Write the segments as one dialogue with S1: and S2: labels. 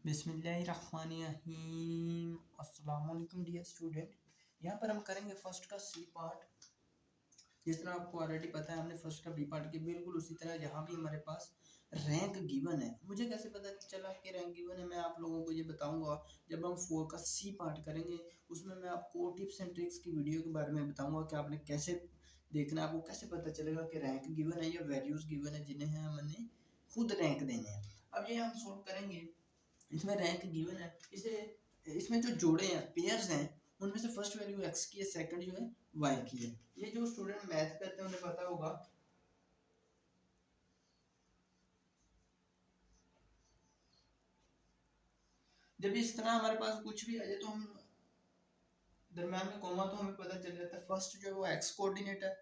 S1: बिस्मिल्लाहिर्रहमानिर्रहीम। अस्सलाम वालेकुम डियर स्टूडेंट। यहाँ पर हम करेंगे फर्स्ट का सी पार्ट। जिस तरह आपको ऑलरेडी पता है हमने फर्स्ट का बी पार्ट किया, बिल्कुल उसी तरह यहाँ भी हमारे पास रैंक गिवन है। मुझे कैसे पता चला कि रैंक गिवन है, मैं आप लोगों को ये बताऊंगा जब हम 4 का सी पार्ट करेंगे। उसमें मैं आपको टिप्स एंड ट्रिक्स की वीडियो के बारे में बताऊंगा कि आपने कैसे देखना है, आपको कैसे पता चलेगा कि रैंक गिवन है या वैल्यूज गिवन है जिन्हें हमने खुद रैंक देने हैं। अब ये हम सोल्व करेंगे। इसमें रैंक गिवन है, इसे इसमें जो जोड़े हैं पेयर्स हैं उनमें से फर्स्ट वैल्यू एक्स की है, सेकंड जो है वाई की है। ये जो स्टूडेंट मैथ करते हैं उन्हें पता होगा। जब इस तरह हमारे पास कुछ भी आ जाए तो हम दरम्यान में कोमा तो हमें पता चल जाता है फर्स्ट जो है वो एक्स कोऑर्डिनेट है,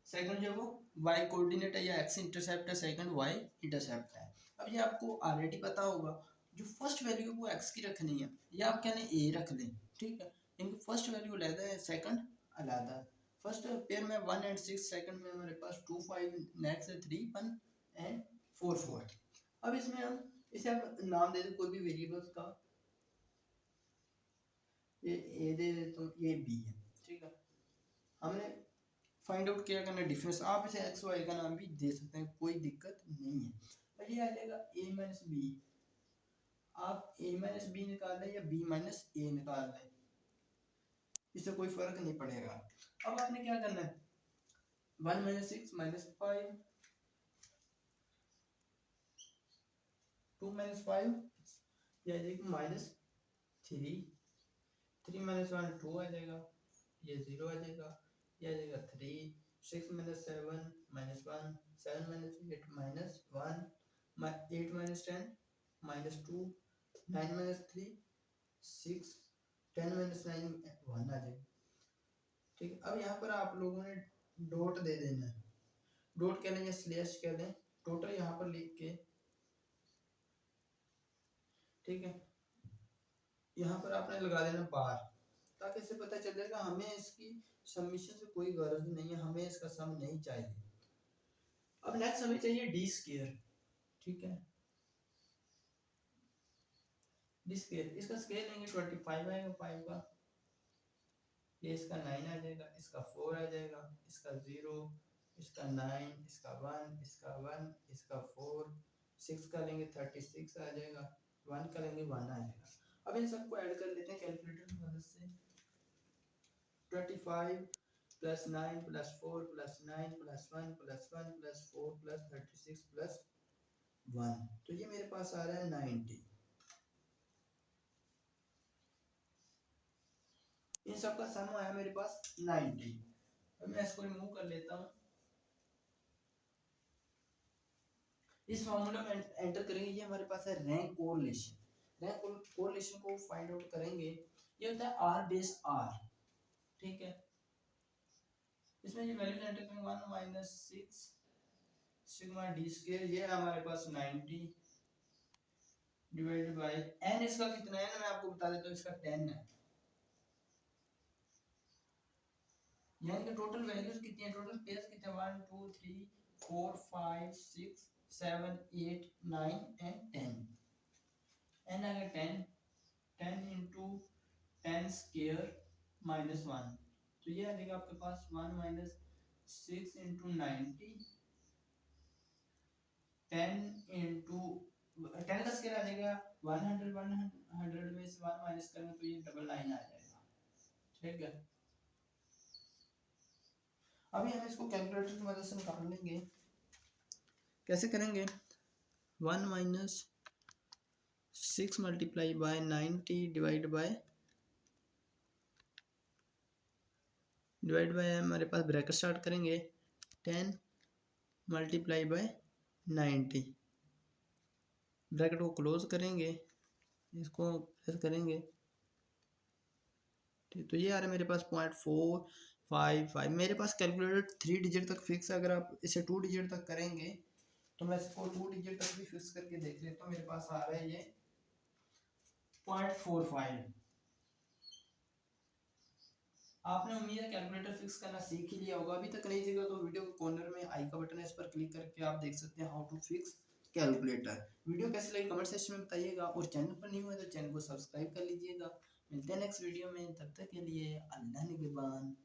S1: सेकंड जो है वो वाई कोऑर्डिनेट है या एक्स इंटरसेप्ट है, सेकंड वाई इंटरसेप्ट है। अब ये आपको ऑलरेडी पता होगा, जो फर्स्ट वैल्यू है वो एक्स की रखनी है या आप कहने ए रख लें, ठीक है। इनकी फर्स्ट वैल्यू अलग है, सेकंड अलग है। फर्स्ट पेयर में 1 एंड 6, सेकंड में हमारे पास 2 5, नेक्स्ट है 3 1 एंड 4 4। अब इसमें हम इसे आप नाम दे दें कोई भी वेरिएबल्स का। ये ए दे देता हूँ, ये बी है, ठीक है। हमने फाइंड आउट क्या करना है डिफरेंस। आप इसे एक्स वाई का नाम भी दे सकते हैं, कोई दिक्कत नहीं है। और ये आ जाएगा ए माइनस बी। आप ए माइनस बी निकाल लें या बी माइनस ए निकाल लें, इससे कोई फर्क नहीं पड़ेगा। अब आपने क्या करना है, 1 माइनस 6 माइनस 5, 2 माइनस 5 ये आ जाएगा माइनस 3, 3 माइनस 1 2 आ जाएगा, ये 0 आ जाएगा, ये आ जाएगा 3, 6 minus 7 minus 1, 7 minus 8 minus 1, 8 minus 10 minus 2, 9 minus 3 6, 10 minus 9 1 आ जाएगा, ठीक है। अब यहाँ पर आप लोगों ने डॉट दे देना है, डॉट कह लें या स्लैश कह लें, टोटल यहाँ पर लिख के, ठीक है। यहाँ पर आपने लगा देना बार, ताकि इसे पता चल जाएगा हमें इसकी सबमिशन से कोई गरज नहीं है, हमें इसका सम नहीं चाहिए। अब नेक्स्ट हमें चाहिए डी स्क्वायर, ठीक है। डी स्क्वायर, इसका स्क्वायर लेंगे 25 आएगा 5 का, ये इसका 9 आ जाएगा, इसका 4 आ जाएगा, इसका 0, इसका 9, इसका 1, इसका 1, इसका 4, 6 का लेंगे 36 आ जाएगा, 1 का लेंगे 1 आ जाएगा। अब इन सबको ऐड कर लेते हैं कैलकुलेटर की मदद से। 25 plus 9 plus 4 plus 9 plus 1 plus 1 plus 4 plus 36 plus 1, तो ये मेरे पास आ रहा है 90। इन सब का सम आया मेरे पास 90। अब मैं इसको रिमूव कर लेता हूँ। इस फॉर्मूला में एंटर करेंगे, ये हमारे पास है रैंक कोरिलेशन। रैंक कोरिलेशन को फाइंड आउट करेंगे, ये होता है आर बेस आर, ठीक है। इसमें ये वैल्यू एंटर करेंगे 1 माइनस 6 सिग्मा डी स्क्वायर, ये हमारे पास 90 डिवाइडेड बाय एन। इसका कितना है ना, मैं आपको बता देता हूँ, इसका 10 है। यानी कि टोटल वैल्यूज कितनी है, टोटल पेयर्स कितने हैं, 1 2 3 4 5 6 7 8 9 एंड 10। एन आ गया 10, 10 इंटू 10 स्क्वायर माइनस 1, तो ये आ जाएगा आपके पास 1 माइनस 6 इंटू 90, 10 इंटू 10 का स्क्वायर आ जाएगा 100, 100 में से 1 माइनस करेंगे तो ये 99 आ जाएगा, ठीक है। अभी हम इसको कैलकुलेटर की मदद से निकाल लेंगे। कैसे करेंगे, 1 minus 6 multiply by 90 divide by हमारे पास ब्रैकेट स्टार्ट करेंगे, 10 मल्टीप्लाई बाय 90, ब्रैकेट को क्लोज करेंगे, इसको प्रेस करेंगे, ठीक। तो ये आ रहा है मेरे पास 0.455। मेरे पास कैलकुलेटर 3 डिजिट तक फिक्स है, अगर आप इसे 2 डिजिट तक करेंगे तो मैं इसको 2 डिजिट तक भी फिक्स करके देख लेता हूँ। मेरे पास आ रहा है ये 0.45। आपने उम्मीद है कैलकुलेटर फिक्स करना सीख ही लिया होगा। अभी तक नहीं सीखा तो वीडियो के कॉर्नर में आई का बटन है, इस पर क्लिक करके आप देख सकते हैं how to fix calculator. Video कैसी लगी कमेंट सेक्शन में बताइएगा और चैनल पर न्यू है तो चैनल को सब्सक्राइब कर लीजिएगा। मिलते हैं नेक्स्ट वीडियो में, तब तक के लिए अल्लाह निगहबान।